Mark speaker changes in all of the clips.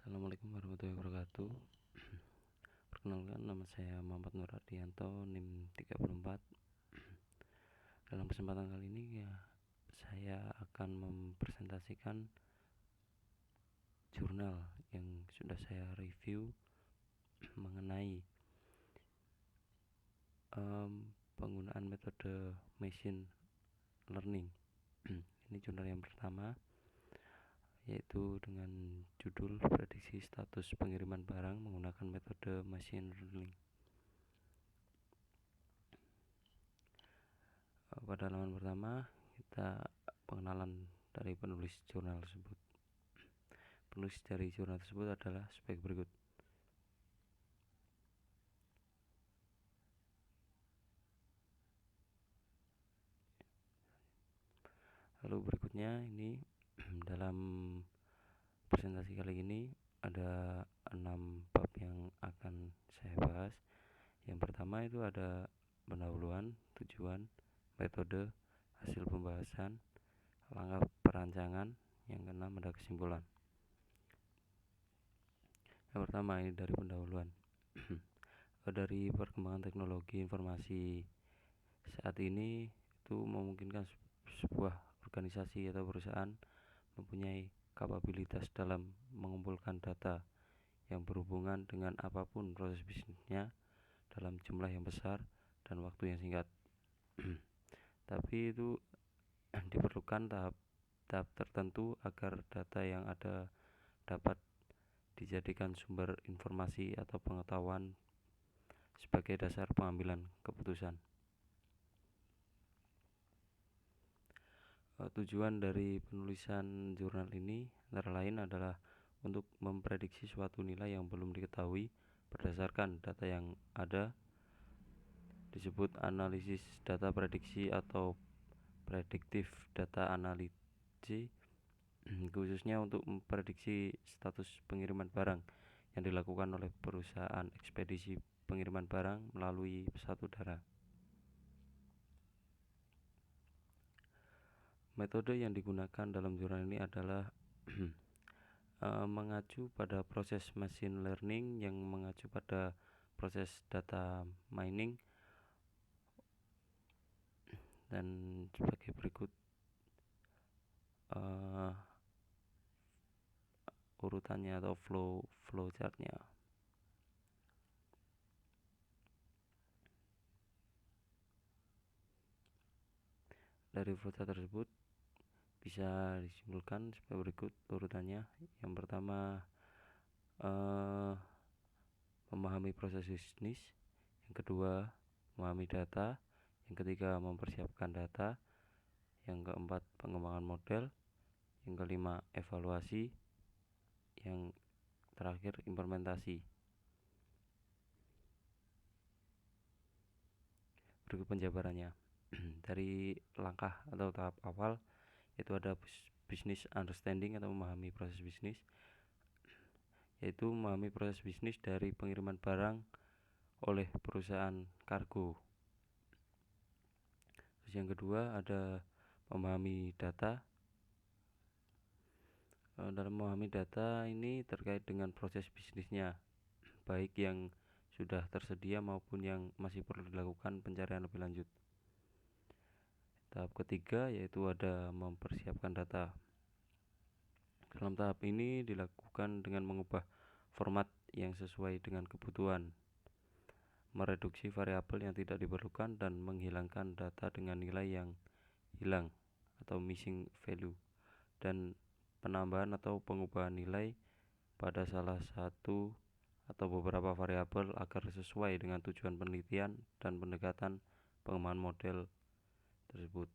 Speaker 1: Assalamualaikum warahmatullahi wabarakatuh. Perkenalkan, nama saya Muhammad Nur Ardianto, NIM 34. Dalam kesempatan kali ini saya akan mempresentasikan jurnal yang sudah saya review mengenai penggunaan metode machine learning. Ini jurnal yang pertama, yaitu dengan judul prediksi status pengiriman barang menggunakan metode machine learning. Pada halaman pertama kita pengenalan dari penulis jurnal tersebut. Penulis dari jurnal tersebut adalah sebagai berikut. Lalu berikutnya ini dalam presentasi kali ini ada 6 bab yang akan saya bahas. Yang pertama itu ada pendahuluan, tujuan, metode, hasil pembahasan, langkah perancangan. Yang keenam ada kesimpulan. Yang pertama ini dari pendahuluan. Dari perkembangan teknologi informasi saat ini itu memungkinkan sebuah organisasi atau perusahaan mempunyai kapabilitas dalam mengumpulkan data yang berhubungan dengan apapun proses bisnisnya dalam jumlah yang besar dan waktu yang singkat. Tapi itu diperlukan tahap tertentu agar data yang ada dapat dijadikan sumber informasi atau pengetahuan sebagai dasar pengambilan keputusan. Tujuan dari penulisan jurnal ini antara lain adalah untuk memprediksi suatu nilai yang belum diketahui berdasarkan data yang ada, disebut analisis data prediksi atau predictive data analysis, khususnya untuk memprediksi status pengiriman barang yang dilakukan oleh perusahaan ekspedisi pengiriman barang melalui pesawat udara. Metode yang digunakan dalam jurnal ini adalah mengacu pada proses machine learning yang mengacu pada proses data mining, dan sebagai berikut urutannya atau flow chartnya. Dari flowchart tersebut bisa disimpulkan sebagai berikut urutannya. Yang pertama memahami proses bisnis, yang kedua memahami data, yang ketiga mempersiapkan data, yang keempat pengembangan model, yang kelima evaluasi, yang terakhir implementasi. Berikut penjabarannya. Dari langkah atau tahap awal yaitu ada business understanding atau memahami proses bisnis, yaitu memahami proses bisnis dari pengiriman barang oleh perusahaan kargo. Terus yang kedua ada memahami data. Dalam memahami data ini terkait dengan proses bisnisnya, baik yang sudah tersedia maupun yang masih perlu dilakukan pencarian lebih lanjut. Tahap ketiga yaitu ada mempersiapkan data. Dalam tahap ini dilakukan dengan mengubah format yang sesuai dengan kebutuhan, mereduksi variabel yang tidak diperlukan, dan menghilangkan data dengan nilai yang hilang atau missing value, dan penambahan atau pengubahan nilai pada salah satu atau beberapa variabel agar sesuai dengan tujuan penelitian dan pendekatan pengembangan model tersebut.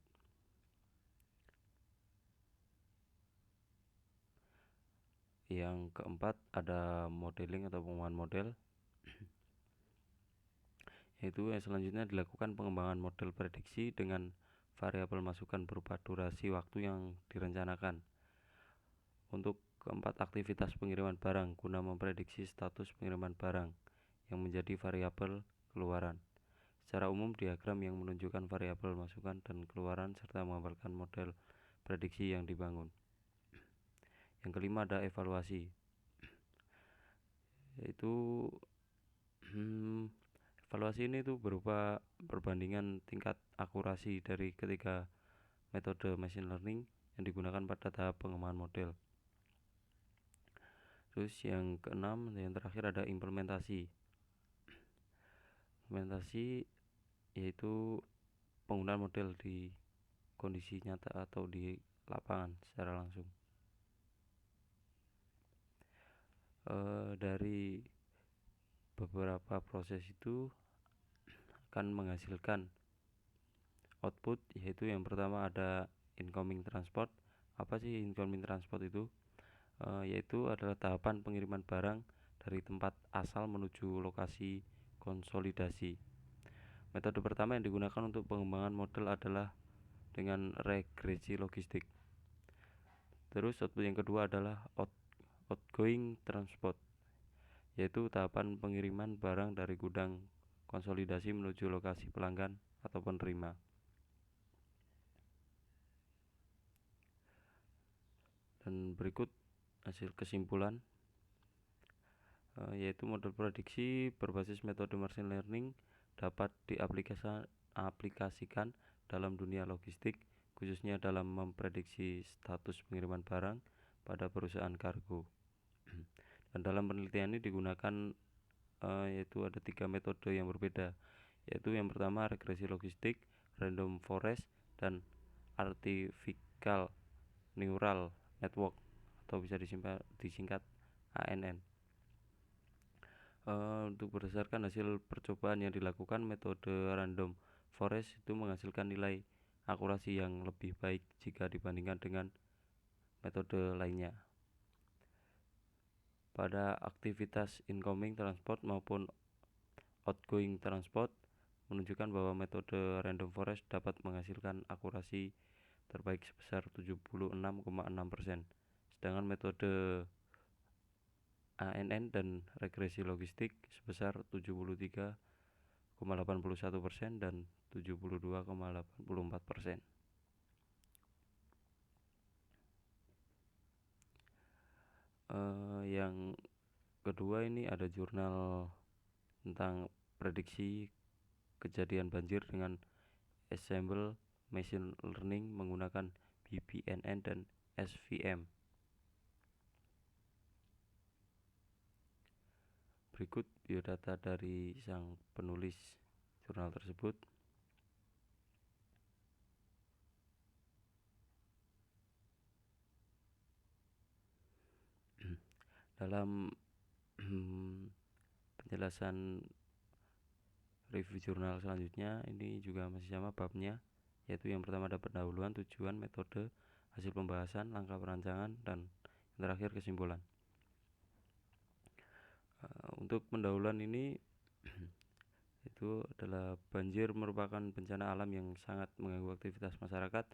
Speaker 1: Yang keempat ada modeling atau pengembangan model, yaitu yang selanjutnya dilakukan pengembangan model prediksi dengan variabel masukan berupa durasi waktu yang direncanakan untuk keempat aktivitas pengiriman barang guna memprediksi status pengiriman barang yang menjadi variabel keluaran. Secara umum, diagram yang menunjukkan variabel masukan dan keluaran serta menggambarkan model prediksi yang dibangun. Yang kelima ada evaluasi. yaitu evaluasi ini tuh berupa perbandingan tingkat akurasi dari ketiga metode machine learning yang digunakan pada tahap pengembangan model. Terus yang keenam, yang terakhir ada implementasi. Implementasi yaitu penggunaan model di kondisi nyata atau di lapangan secara langsung. Dari beberapa proses itu akan menghasilkan output, yaitu yang pertama ada incoming transport. Apa sih incoming transport itu? Yaitu adalah tahapan pengiriman barang dari tempat asal menuju lokasi konsolidasi. Metode pertama yang digunakan untuk pengembangan model adalah dengan regresi logistik. Terus output yang kedua adalah outgoing transport, yaitu tahapan pengiriman barang dari gudang konsolidasi menuju lokasi pelanggan atau penerima. Dan berikut hasil kesimpulan, yaitu model prediksi berbasis metode machine learning dapat diaplikasikan dalam dunia logistik, khususnya dalam memprediksi status pengiriman barang pada perusahaan kargo. Dan dalam penelitian ini digunakan yaitu ada 3 metode yang berbeda, yaitu yang pertama regresi logistik, random forest, dan artificial neural network atau bisa disingkat ANN. Untuk berdasarkan hasil percobaan yang dilakukan, metode random forest itu menghasilkan nilai akurasi yang lebih baik jika dibandingkan dengan metode lainnya. Pada aktivitas incoming transport maupun outgoing transport menunjukkan bahwa metode random forest dapat menghasilkan akurasi terbaik sebesar 76,6%, sedangkan metode ANN dan regresi logistik sebesar 73,81% dan 72,84%. Yang kedua ini ada jurnal tentang prediksi kejadian banjir dengan ensemble machine learning menggunakan BPNN dan SVM. Berikut biodata dari sang penulis jurnal tersebut. Dalam penjelasan review jurnal selanjutnya, ini juga masih sama babnya, yaitu yang pertama ada pendahuluan, tujuan, metode, hasil pembahasan, langkah perancangan, dan yang terakhir kesimpulan. Untuk pendahuluan ini itu adalah banjir merupakan bencana alam yang sangat mengganggu aktivitas masyarakat.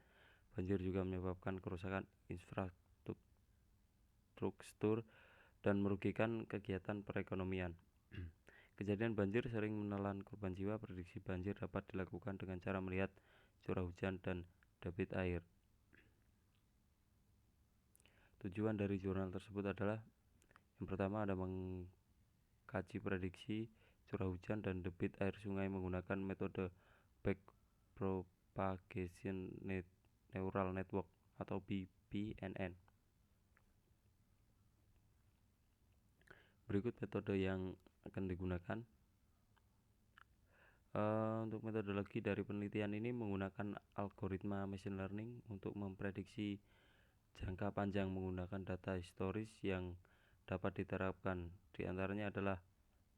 Speaker 1: Banjir juga menyebabkan kerusakan infrastruktur dan merugikan kegiatan perekonomian. Kejadian banjir sering menelan korban jiwa. Prediksi banjir dapat dilakukan dengan cara melihat curah hujan dan debit air. Tujuan dari jurnal tersebut adalah yang pertama ada mengkaji prediksi curah hujan dan debit air sungai menggunakan metode backpropagation neural network atau BPNN. Berikut metode yang akan digunakan. Untuk metodologi dari penelitian ini menggunakan algoritma machine learning untuk memprediksi jangka panjang menggunakan data historis yang dapat diterapkan. Di antaranya adalah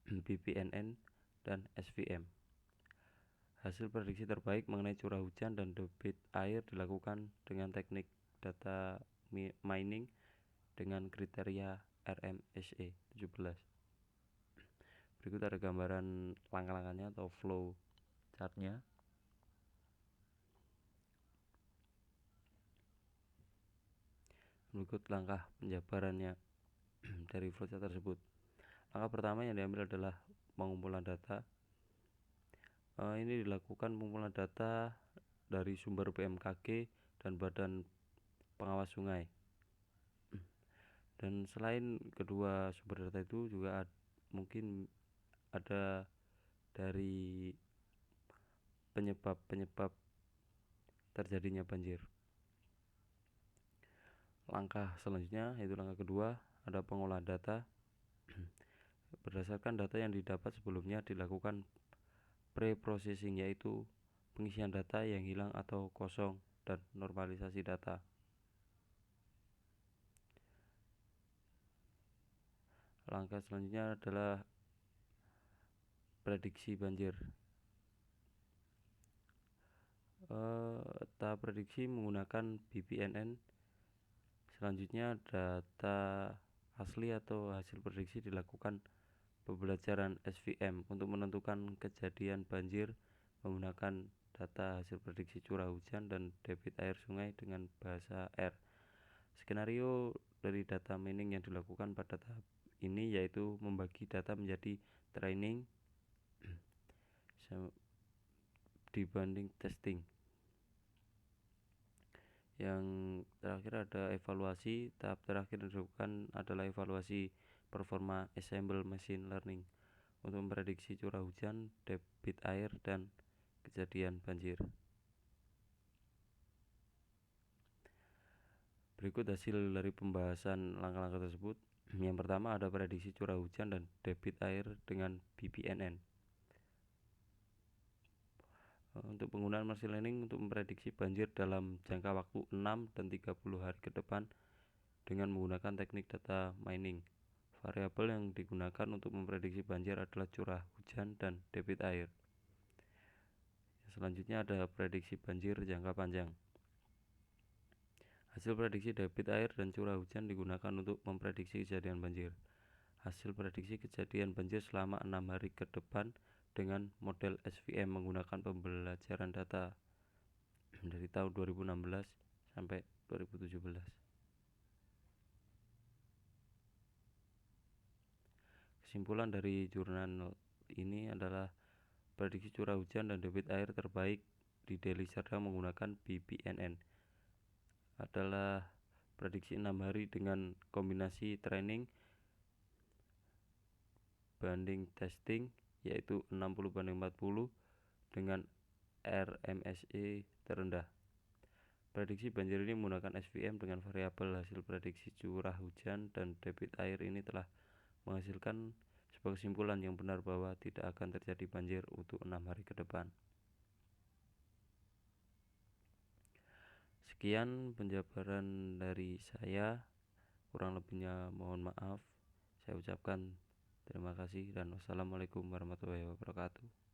Speaker 1: BPNN dan SVM. Hasil prediksi terbaik mengenai curah hujan dan debit air dilakukan dengan teknik data mining dengan kriteria RMSE 17. Berikut ada gambaran langkah-langkahnya atau flow chartnya. Berikut langkah penjabarannya dari flowchart tersebut. Langkah pertama yang diambil adalah pengumpulan data. Ini dilakukan pengumpulan data dari sumber BMKG dan Badan Pengawas Sungai. Dan selain kedua sumber data itu juga mungkin ada dari penyebab-penyebab terjadinya banjir. Langkah selanjutnya yaitu langkah kedua, ada pengolahan data. Berdasarkan data yang didapat sebelumnya dilakukan pre-processing, yaitu pengisian data yang hilang atau kosong dan normalisasi data. Langkah selanjutnya adalah prediksi banjir. Tahap prediksi menggunakan BPNN. Selanjutnya data asli atau hasil prediksi dilakukan pembelajaran SVM untuk menentukan kejadian banjir menggunakan data hasil prediksi curah hujan dan debit air sungai dengan bahasa R. Skenario dari data mining yang dilakukan pada tahap ini yaitu membagi data menjadi training dibanding testing. Yang terakhir ada evaluasi. Tahap terakhir yang dilakukan adalah evaluasi performa ensemble machine learning untuk memprediksi curah hujan, debit air, dan kejadian banjir. Berikut hasil dari pembahasan langkah-langkah tersebut. Yang pertama ada prediksi curah hujan dan debit air dengan BPNN. Untuk penggunaan machine learning untuk memprediksi banjir dalam jangka waktu 6 dan 30 hari ke depan dengan menggunakan teknik data mining. Variabel yang digunakan untuk memprediksi banjir adalah curah hujan dan debit air. Selanjutnya ada prediksi banjir jangka panjang. Hasil prediksi debit air dan curah hujan digunakan untuk memprediksi kejadian banjir. Hasil prediksi kejadian banjir selama 6 hari ke depan dengan model SVM menggunakan pembelajaran data dari tahun 2016 sampai 2017. Kesimpulan dari jurnal ini adalah prediksi curah hujan dan debit air terbaik di Deli Serdang menggunakan BPNN adalah prediksi 6 hari dengan kombinasi training banding testing yaitu 60/40 dengan RMSE terendah. Prediksi banjir ini menggunakan SVM dengan variabel hasil prediksi curah hujan dan debit air ini telah menghasilkan sebuah kesimpulan yang benar bahwa tidak akan terjadi banjir untuk 6 hari ke depan. Sekian penjabaran dari saya, kurang lebihnya mohon maaf. Saya ucapkan terima kasih dan wassalamualaikum warahmatullahi wabarakatuh.